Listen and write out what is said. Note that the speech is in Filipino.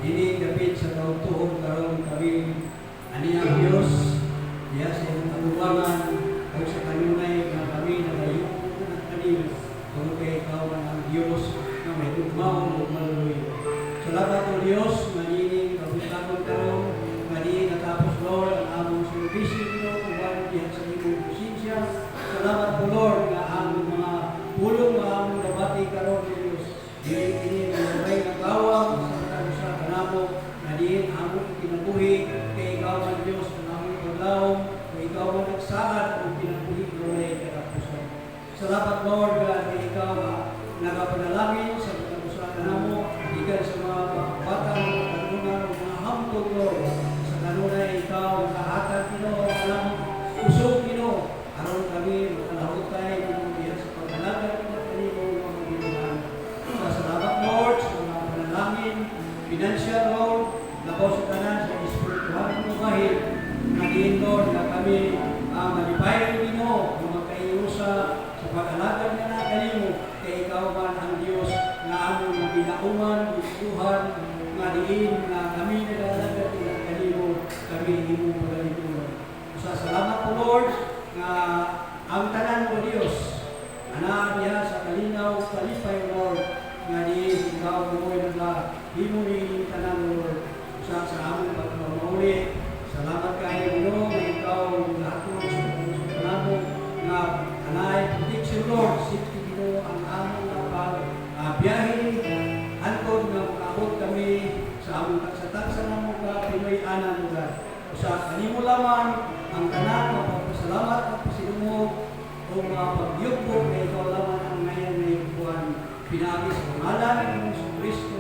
Dili dapit sa kautuhon karon kami ani ang Dios diya sa imong kaluwangan o sa kanunay nga kami nagayon at kanino kung kay ikaw ang Dios nga may tugmao ug maluloy. Salamat o Dios nga nini kabustagon karon nga di natapos Lord ang among servisyo Ginoo ug wala diha sa imong presensya. Salamat po Lord nga ang mga pulong nga among nabati karon Dios. Dili kini may nagawang sa kanamo na diin among kinabuhi kay ikaw ang Dios ang among paglaom kay ikaw ang nagsaad ang kinabuhi walay katapusan. Salamat Lord nga ikaw nagapanalangin sa katapusan kanamo gikan sa mga bata mga kanunay ug mga hamtog Lord sa kanunay ikaw ang kahatag Ginoo alam usog Ginoo aron kami makalahutay Ginoo diha sa pagdalagan ng kanimo mga Ginoo. Salamat Lord sa mga panalangin financial Lord labaw sa tanan sa espiritual ng bahid na diin Lord na kami malipayan Ginoo na magkaiusa sa pag-alagad na kanimo kay ikaw man ang Dios nga among nabilauman gustuhan nga diin nga kami nag-alagad na kanimo kami himo pagalingkuran. Salamat po Lord nga ang tanan mo Dios ana diha sa kalinaw kalipay Lord nga diin ikaw mo himo ni tanan Lord sa among pagmamahuli. Salamat kayo Ginoo nga ikaw nahatod sa kanamo nga anay protection Lord safety Ginoo ang among biyahe hantod nga makaabot kami sa among taksa-taksa namo ka Pinoy-anan lugar. Sa kanimo lamang ang tanan mapasalamat at pasinumog o mapaghyugpog na ikaw lamang ang ngayon na buwan. Pinagi sa pangalan ng Kristo